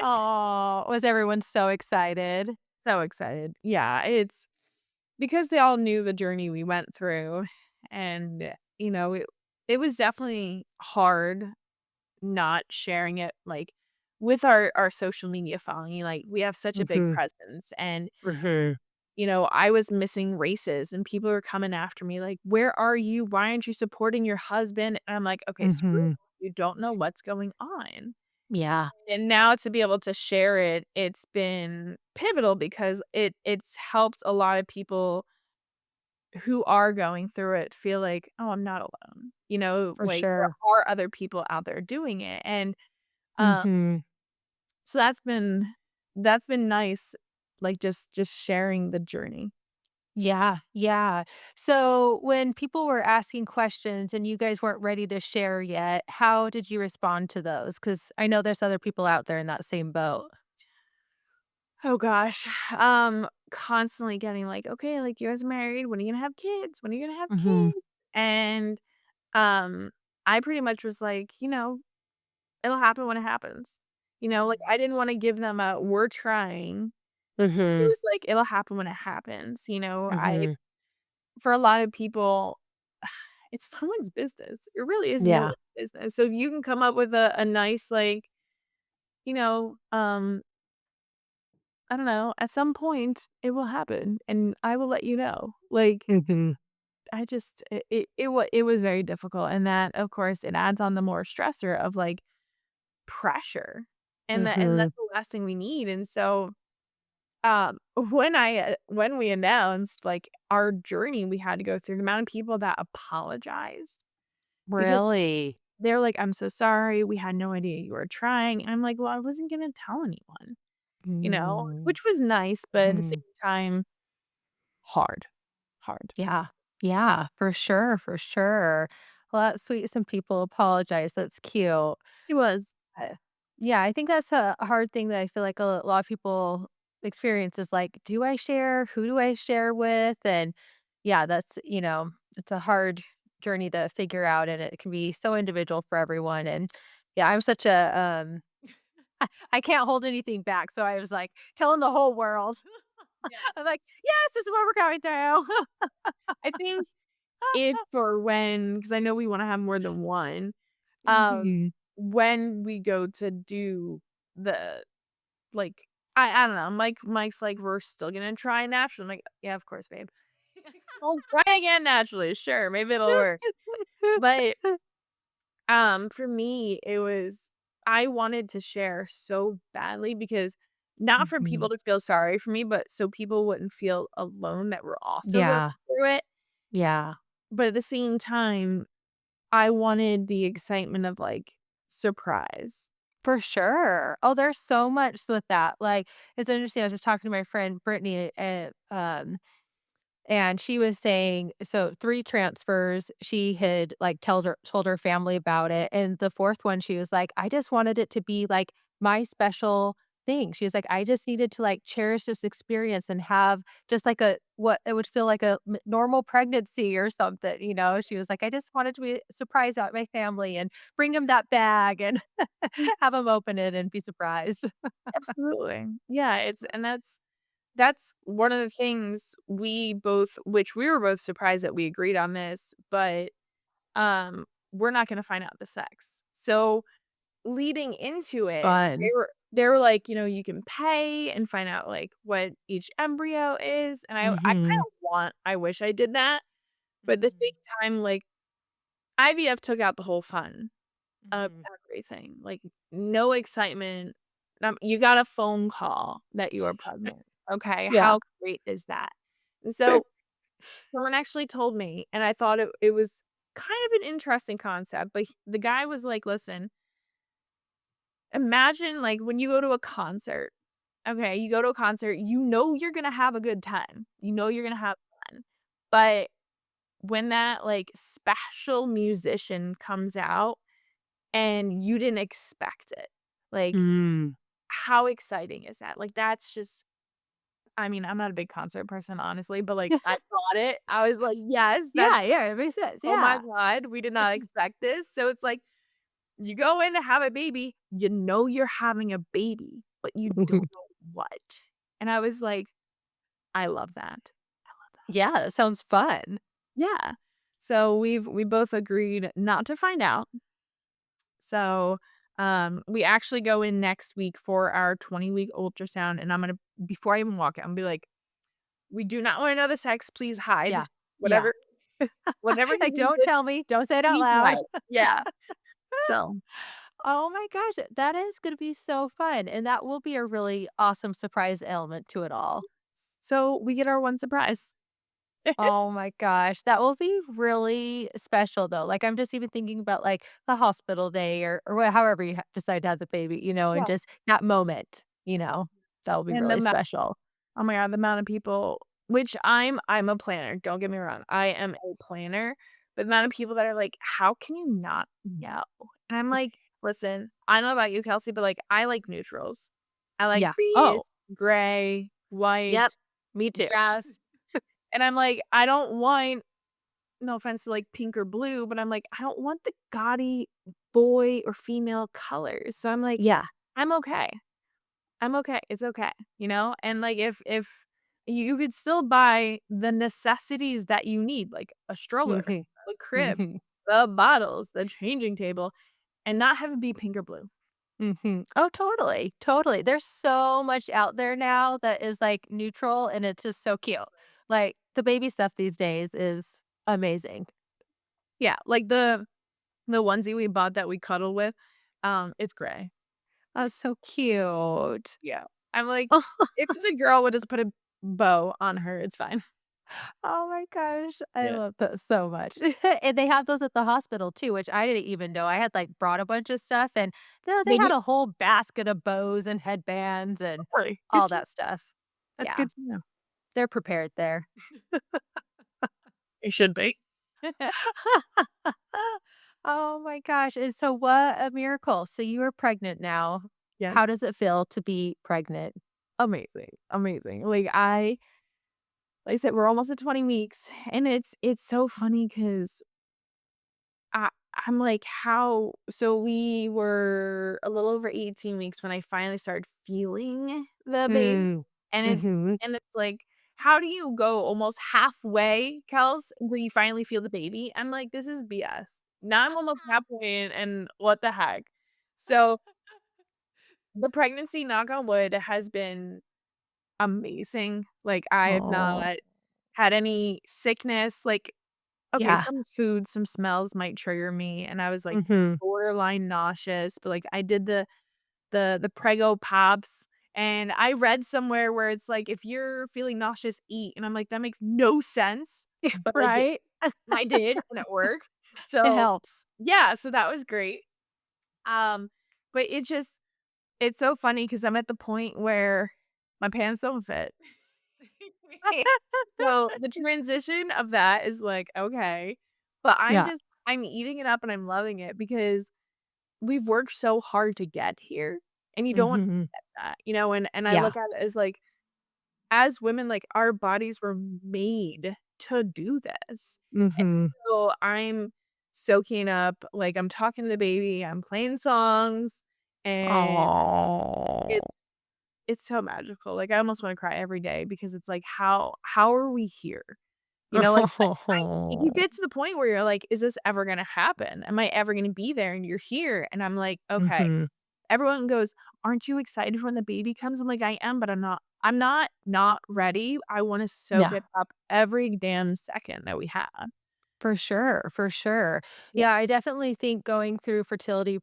Oh, was everyone so excited? So excited. Yeah, it's because they all knew the journey we went through, and, it was definitely hard not sharing it, like, with our social media following, like, we have such a big Mhm, presence, and, mhm, I was missing races, and people were coming after me like, "Where are you? Why aren't you supporting your husband?" And I'm like, "Okay, screw mhm. you, you don't know what's going on." Yeah, And now to be able to share it, it's been pivotal because it's helped a lot of people who are going through it feel like, "Oh, I'm not alone." for Like, there sure. are other people out there doing it, and, um, Mhm. so that's been nice, like, just sharing the journey. Yeah, yeah. So when people were asking questions and you guys weren't ready to share yet, how did you respond to those? Because I know there's other people out there in that same boat. Oh gosh, constantly getting like, "Okay, like, you guys are married, when are you gonna have kids? When are you gonna have Mhm, kids?" And, um, I pretty much was like, "It'll happen when it happens." Like, I didn't wanna give them a, "We're trying." It mhm, was like, "It'll happen when it happens," I mhm. for a lot of people, it's someone's business. It really is no Yeah, one's business. So if you can come up with a nice, like, you know, um, I don't know, at some point, it will happen, and I will let you know. Like, mhm, I just it was very difficult, and that, of course, it adds on the more stressor of, like, pressure, and mhm. that's the last thing we need, and so, when we announced, like, our journey we had to go through, the amount of people that apologized because Really? they're like, "I'm so sorry, we had no idea you were trying," and I'm like, "Well, I wasn't gonna tell anyone," Mm, which was nice, but at the same mhm. time, hard, hard. Yeah, yeah, for sure, for sure. Well, that's sweet. Some people apologize. That's cute. It was. Uh, yeah, I think that's a hard thing that I feel like a lot of people experience is like, do I share? Who do I share with? And yeah, it's a hard journey to figure out and it can be so individual for everyone. And yeah, I'm such I can't hold anything back. So I was like telling the whole world. Yeah. I'm like, yes, this is what we're going through. I think if or when, because I know we wanna have more than one, um, Mhm. when we go to do the, like, I don't know, Mike's like, "We're still gonna try naturally." I'm like, "Yeah, of course, babe. We'll try again naturally, sure, maybe it'll work." But, for me, it was I wanted to share so badly because not for Mhm. people to feel sorry for me, but so people wouldn't feel alone that we're also going Yeah. through it. Yeah. But at the same time, I wanted the excitement of, like, surprise. For sure. Oh, there's so much with that. Like, it's interesting. I was just talking to my friend Brittany, and she was saying, so 3 transfers, she had, like, told her family about it, and the 4th one, she was like, "I just wanted it to be, like, my special thing." She was like, "I just needed to, like, cherish this experience and have just, like, a what it would feel like a normal pregnancy or something," you know? She was like, "I just wanted to be surprised at my family and bring them that bag and have them open it and be surprised." Absolutely. Yeah, it's and that's one of the things we both which we were both surprised that we agreed on this, but, we're not gonna find out the sex. So, leading into it, Fun. they were like, you know, "You can pay and find out, like, what each embryo is," and I Mhm. I wish I did that, but at the same Mhm. time, like, IVF took out the whole fun of Mhm. everything, like, no excitement, you got a phone call that you are pregnant, okay, Yeah. how great is that? And so, someone actually told me, and I thought it was kind of an interesting concept, but the guy was like, "Listen, imagine, like, when you go to a concert, okay, you go to a concert, you know you're gonna have a good time, you know you're gonna have fun, but when that, like, special musician comes out and you didn't expect it, like, Mm. how exciting is that? Like, that's just I mean, I'm not a big concert person, honestly, but, like, I got it. I was like, "Yes, that's Yeah, yeah, it makes sense, oh my yeah. god, we did not expect this." So it's like, you go in to have a baby, you know you're having a baby, but you don't know what. And I was like, "I love that. I love that." Yeah, that sounds fun. Yeah. So we both agreed not to find out. So, we actually go in next week for our 20-week ultrasound, and I'm gonna before I even walk in, I'm gonna be like, "We do not wanna know the sex, please hide. Yeah, yeah. Whatever whatever you Like, do don't with, tell me, don't say it out please loud. hide." Yeah. So Oh my gosh, that is gonna be so fun, and that will be a really awesome surprise element to it all. so we get our one surprise. Oh my gosh, that will be really special though. Like, I'm just even thinking about, like, the hospital day or however you decide to have the baby, and Yeah. just that moment, that will be And really special. oh my god, the amount of people which I'm a planner, don't get me wrong, I am a planner, but the amount of people that are like, "How can you not know?" And I'm like, "Listen, I don't know about you, Kelsey, but, like, I like neutrals. I like Yeah. beige, Oh, gray, yep. white, Me too. grass," and I'm like, I don't want no offense to, like, pink or blue, but I'm like, I don't want the gaudy boy or female colors, so I'm like, Yeah. I'm okay. I'm okay, it's okay, you know? And, like, if you could still buy the necessities that you need, like a stroller, Mhm. a crib, Mhm. the bottles, the changing table, and not have it be pink or blue. Mhm. Oh, totally, totally. There's so much out there now that is, like, neutral, and it's just so cute. Like, the baby stuff these days is amazing. Yeah, like the onesie we bought that we cuddle with, it's gray. Oh, so cute. Yeah. I'm like, if it's a girl, we'll just put a bow on her, it's fine. Oh my gosh, I Yeah. love those so much. And they have those at the hospital too, which I didn't even know. I had, like, brought a bunch of stuff, and they They do? had a whole basket of bows and headbands and Really? Good all to that stuff. that's Yeah, good to know. they're prepared there. It should be. Oh my gosh, and so what a miracle. So you are pregnant now. How Yes. does it feel to be pregnant? Amazing, amazing. Like I said, we're almost at 20 weeks, and it's so funny because I I'm like, "How" so we were a little over 18 weeks when I finally started feeling the baby, Mm. and Mhm. it's like, how do you go almost halfway, Kels, until you finally feel the baby? I'm like, "This is BS." Now I'm almost halfway and what the heck? So, the pregnancy, knock on wood, has been amazing. Like, I have Oh. not had any sickness, like okay, Yeah. some foods, some smells might trigger me, and I was, like, Mhm. borderline nauseous, but, like, I did the Prego Pops, and I read somewhere where it's like, "If you're feeling nauseous, eat," and I'm like, "That makes no sense," but I did. Right? I did, and it worked. It So, helps. yeah, so that was great. Um, but it's so funny because 'cause I'm at the point where my pants don't fit. So, the transition of that is like, okay, but Yeah. I'm eating it up and I'm loving it because we've worked so hard to get here, and you don't want to Mhm. forget that, you know, and I Yeah. look at it as, like, as women, like, our bodies were made to do this. Mhm. So, I'm soaking up, like, I'm talking to the baby, I'm playing songs, and Oh. it's it's so magical, like, I almost wanna cry every day because it's like, how are we here? You know, like, I you get to the point where you're like, "Is this ever gonna happen? Am I ever gonna be there?" And you're here, and I'm like, "Okay." Mhm. Everyone goes, "Aren't you excited when the baby comes?" I'm like, "I am, but I'm not ready. I wanna soak Yeah. it up every damn second that we have." For sure, for sure. Yeah, Yeah, I definitely think going through fertility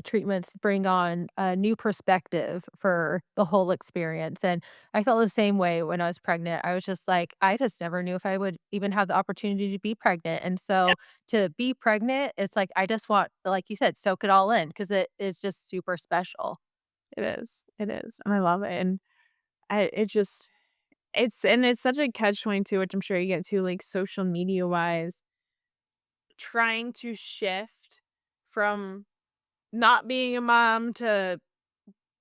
treatments bring on a new perspective for the whole experience. And I felt the same way when I was pregnant. I was just like, I just never knew if I would even have the opportunity to be pregnant. And yeah, so to be pregnant, it's like I just want, like you said, soak it all in because it is just super special. it is, and I love it, and it just it's such a catch-22, which I'm sure you get to, like, social media-wise, trying to shift from not being a mom to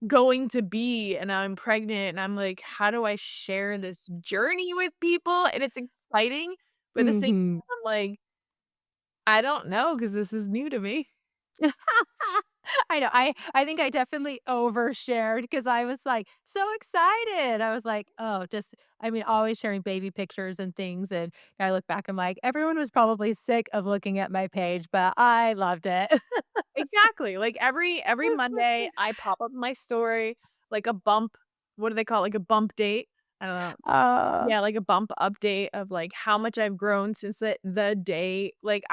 going to be, and I'm pregnant, and I'm like, "How do I share this journey with people?" And it's exciting, but at the same Hmm. time, I'm like, "I don't know because this is new to me." I know. I think I definitely overshared because I was, like, so excited. I was like, "Oh, just" I mean, always sharing baby pictures and things, and I look back, I'm like, "Everyone was probably sick of looking at my page, but I loved it." Exactly, like, every Monday, I pop up my story, like a bump what do they call it? Like a bump date? I don't know. Uh, Yeah, like a bump update of, like, how much I've grown since the day like,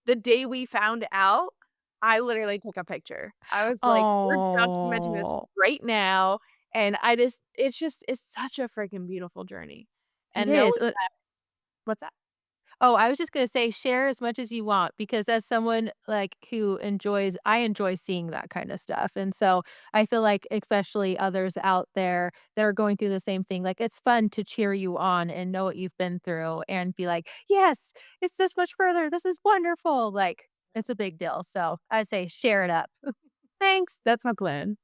the day we found out, I literally took a picture. I was like, "We're documenting this oh, right now," and I just it's such a freaking beautiful journey, it and is. knowing that what's that? Oh, I was just gonna say share as much as you want because as someone, like, who enjoys I enjoy seeing that kinda stuff, and so I feel like especially others out there that are going through the same thing, like, it's fun to cheer you on and know what you've been through and be like, "Yes, it's this much further, this is wonderful," like, it's a big deal, so I'd say share it up. Thanks, that's my plan.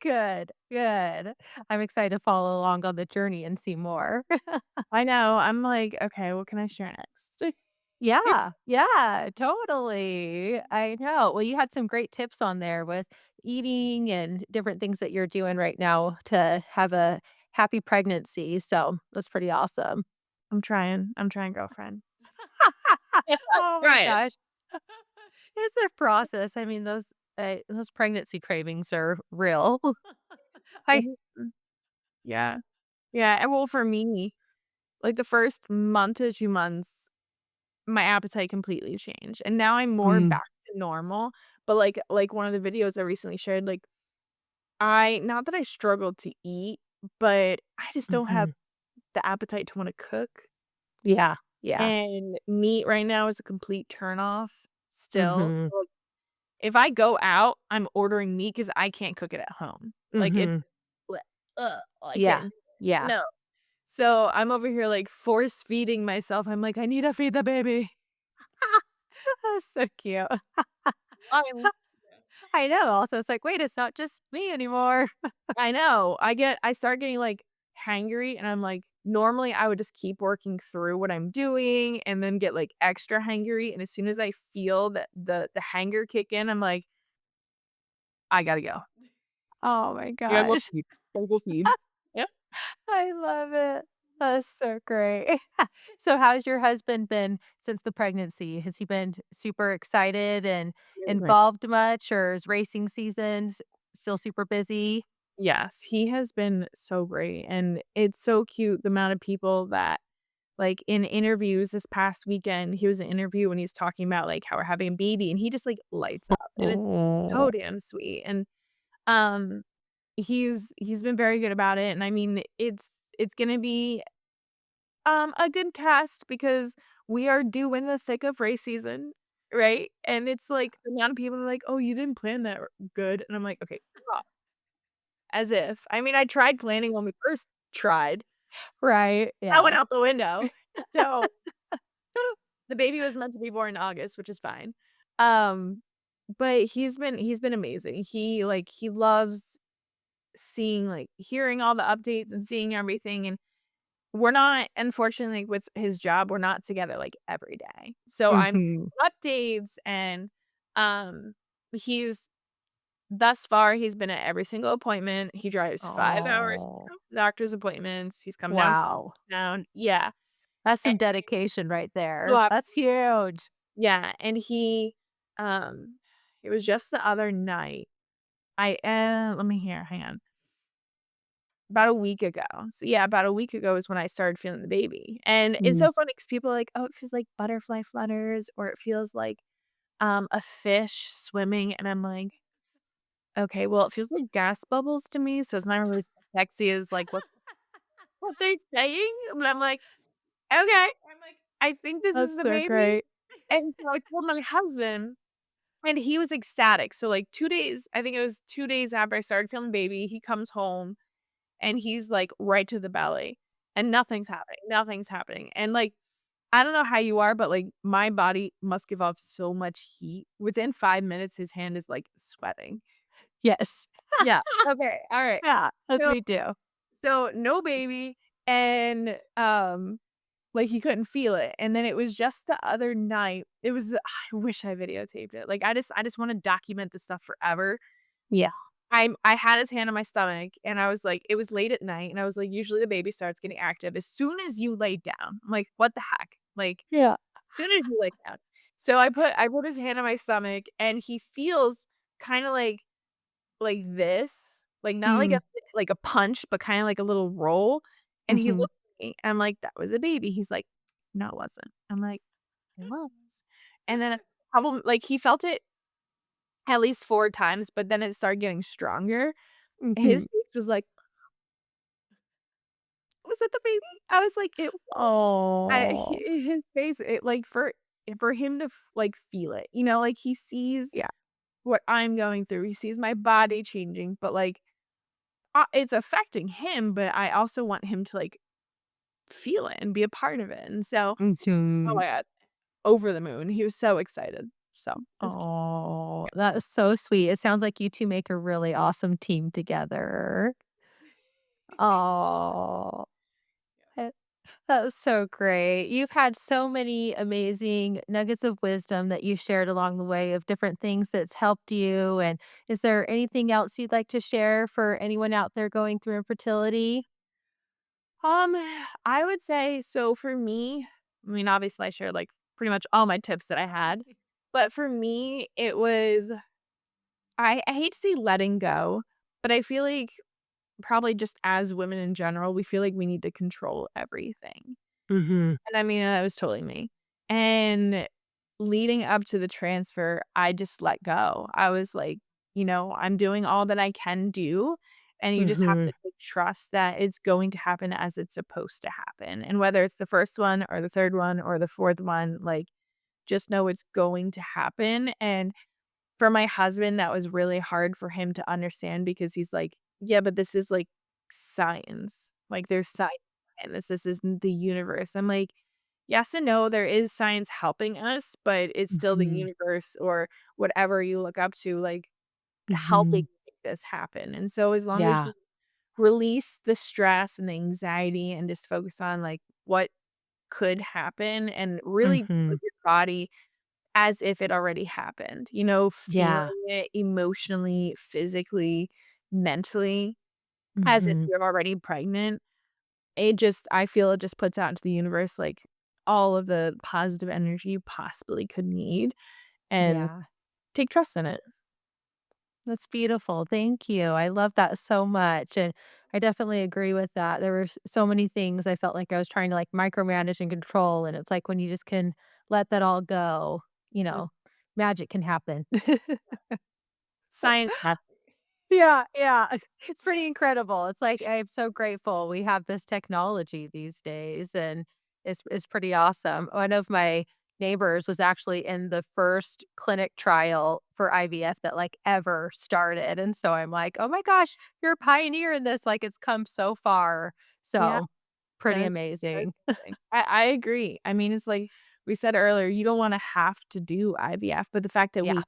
Good, good. I'm excited to follow along on the journey and see more. I know, I'm like, "Okay, what can I share next?" Yeah, yeah, totally. I know. Well, you had some great tips on there with eating and different things that you're doing right now to have a happy pregnancy. So that's pretty awesome. I'm trying, girlfriend. Oh my Trying. gosh. It's a process. I mean, those pregnancy cravings are real. I Mhm. Yeah. Yeah, and well, for me, like, the first month to 2 months, my appetite completely changed, and now I'm more mm, back to normal, but, like one of the videos I recently shared, like, I not that I struggled to eat, but I just don't have mhm. the appetite to wanna cook, Yeah, yeah. and meat right now is a complete turn off still. Mhm. So, if I go out, I'm ordering meat because I can't cook it at home. Like, it Mhm. bleh, ugh, I Yeah. can't Yeah. no. So, I'm over here, like, force feeding myself. I'm like, "I need to feed the baby." That's so cute. I'm I know. Also, it's like, wait, it's not just me anymore. I know. I start getting, like, hangry, and I'm like normally, I would just keep working through what I'm doing and then get, like, extra hangry, and as soon as I feel that the hanger kick in, I'm like, "I gotta go. Oh my I gotta go gosh. feed. Gotta go feed." Yeah. I love it. That's so great. So how's your husband been since the pregnancy? Has he been super excited and involved much, or is racing seasons still super busy? Yes, he has been so great, and it's so cute the amount of people that like, in interviews this past weekend, he was in an interview and he's talking about, like, how we're having a baby, and he just, like, lights up, and it's Oh. so damn sweet, and, um, he's been very good about it, and I mean, it's gonna be, a good test because we are due in the thick of race season, right? And it's like, the amount of people are like, "Oh, you didn't plan that good," and I'm like, "Okay, stop." As if. I mean, I tried planning when we first tried. Right, That went yeah. out the window. So, the baby was meant to be born in August, which is fine. Um, but he's been amazing. He loves seeing, like hearing all the updates and seeing everything, and we're not unfortunately, with his job, we're not together, like, every day. So, I'm Mhm. updates and, um, he's thus far, he's been at every single appointment. He drives 5 hours Oh, to doctor's appointments. He's come wow. down. Yeah. That's And some dedication right there. well, That's huge. yeah, and um, it was just the other night. Let me hear, hang on. About a week ago. So, yeah, about a week ago is when I started feeling the baby, and it's Mm. so funny because people are like, "Oh, it feels like butterfly flutters," or "It feels like, a fish swimming," and I'm like, "Okay, well, it feels like gas bubbles to me, so it's not really as sexy as, like, what they're saying," but I'm like, "Okay." I'm like, "I think this is That's the so baby," great. and so I told my husband, and he was ecstatic. So, like, 2 days I think it was 2 days after I started feeling baby, he comes home, and he's, like, right to the belly, and nothing's happening, and, like, I don't know how you are, but, like, my body must give off so much heat. Within 5 minutes, his hand is, like, sweating. Yes. Yeah, okay, alright. Yeah, that's So me too. no baby, and, like, he couldn't feel it, and then it was just the other night, I wish I videotaped it, like, I just wanna document this stuff forever. Yeah. I had his hand on my stomach, and I was like it was late at night, and I was like, "Usually the baby starts getting active as soon as you lay down." I'm like, "What the heck?" Like, Yeah. soon as you lay down. So I put his hand on my stomach, and he feels kinda like this, like, not Mm. like a punch, but kinda like a little roll, and he Mhm. looked at me, and I'm like, "That was a baby." He's like, "No, it wasn't." I'm like, "It was." And then a couple like, he felt it at least 4 times, but then it started getting stronger. His Mhm. face was like, "Was that the baby?" I was like, "It was." Oh. His face, like, for him to like, feel it, like, he sees Yeah. what I'm going through, he sees my body changing, but, like, it's affecting him, but I also want him to, like, feel it and be a part of it, and so, oh Mhm. my god, over the moon, he was so excited, so, it's cute. Oh, that is so sweet. It sounds like you 2 make a really awesome team together. Oh. That was so great. You've had so many amazing nuggets of wisdom that you shared along the way of different things that's helped you. And is there anything else you'd like to share for anyone out there going through infertility? Um, I would say so for me, I mean, obviously, I shared, like, pretty much all my tips that I had, but for me, it was I hate to say letting go, but I feel like probably just as women in general, we feel like we need to control everything. Mhm. And I mean, that was totally me. And leading up to the transfer, I just let go. I was like, I'm doing all that I can do, and you just have Mhm. to like, trust that it's going to happen as it's supposed to happen. And whether it's the first one or the third one or the fourth one, like, just know it's going to happen. And for my husband, that was really hard for him to understand because he's like, "Yeah, but this is, like, science. Like, there's science behind this. This isn't the universe." I'm like, "Yes and no, there is science helping us, but it's still the Mhm. universe or whatever you look up to, like, helping Mhm. make this happen." And so as long as Yeah. you release the stress and the anxiety and just focus on, like, what could happen and really be with Mhm. your body as if it already happened, Yeah. feeling it emotionally, physically, mentally, as if Mhm. you're already pregnant. I feel it just puts out into the universe, like, all of the positive energy you possibly could need and Yeah. take trust in it. That's beautiful. Thank you. I love that so much. And I definitely agree with that. There were so many things I felt like I was trying to, like, micromanage and control, and it's like when you just can let that all go, you Mm. know, magic can happen. Science math. Yeah, yeah. It's pretty incredible. It's like, I'm so grateful we have this technology these days, and it's pretty awesome. One of my neighbors was actually in the first clinic trial for IVF that, like, ever started, and so I'm like, "Oh my gosh, you're a pioneer in this, like, it's come so far." Yeah, So, pretty that's amazing. amazing. I agree. I mean, it's like we said earlier, you don't wanna have to do IVF, but the fact that Yeah. we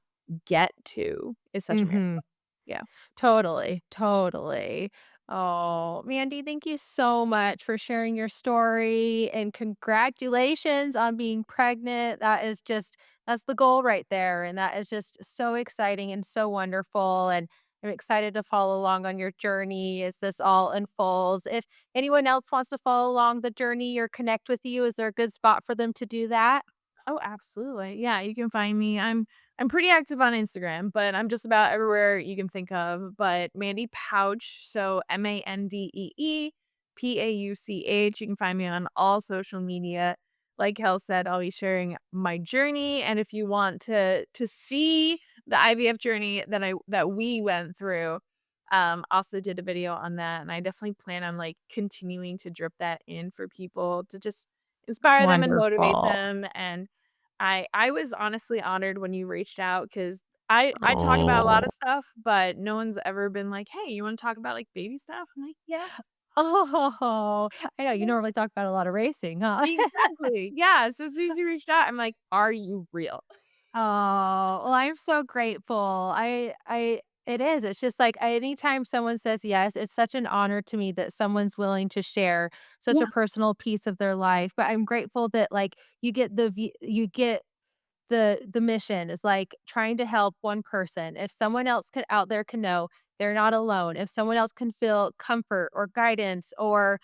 get to is such a miracle. Mhm. Yeah. Totally, totally. Oh, Mandy, thank you so much for sharing your story and congratulations on being pregnant. That's the goal right there. And that is just so exciting and so wonderful. And I'm excited to follow along on your journey as this all unfolds. If anyone else wants to follow along the journey or connect with you, is there a good spot for them to do that? Oh, absolutely. Yeah, you can find me. I'm pretty active on Instagram, but I'm just about everywhere you can think of. But Mandy Pauch, so MandeePauch. You can find me on all social media. Like Kel said, I'll be sharing my journey, and if you want to see the IVF journey that we went through, also did a video on that, and I definitely plan on like continuing to drip that in for people to just inspire them and motivate Wonderful. them, and I was honestly honored when you reached out because I talk about a lot Oh. of stuff, but no one's ever been like, "Hey, you wanna talk about, like, baby stuff?" I'm like, "Yes." Oh, I know, you normally talk about a lot of racing, huh? Exactly. Yeah, so as soon as you reached out, I'm like, "Are you real?" Oh, well, I'm so grateful. It is. It's just like anytime someone says yes, it's such an honor to me that someone's willing to share such a Yeah. personal piece of their life. But I'm grateful that like you get the mission is, like, trying to help one person. If someone else can out there can know they're not alone, if someone else can feel comfort or guidance or,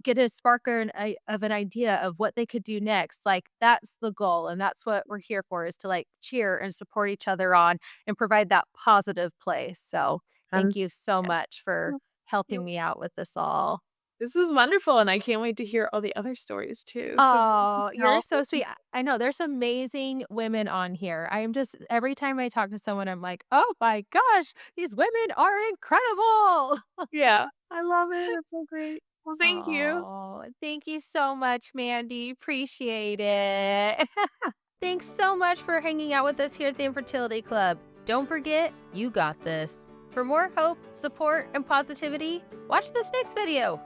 get a spark or of an idea of what they could do next, like, that's the goal, and that's what we're here for is to, like, cheer and support each other on and provide that positive place. So, thank you so Yeah. much for Mm, helping you me out with this all. This was wonderful, and I can't wait to hear all the other stories too, so thank you, Oh, you're Kel. so sweet. I know there's amazing women on here. I am just every time I talk to someone, I'm like, "Oh my gosh, these women are incredible." Yeah, I love it, that's so great. Well, thank you. Oh, thank you so much, Mandy. Appreciate it. Thanks so much for hanging out with us here at the Infertility Club. Don't forget, you got this. For more hope, support, and positivity, watch this next video.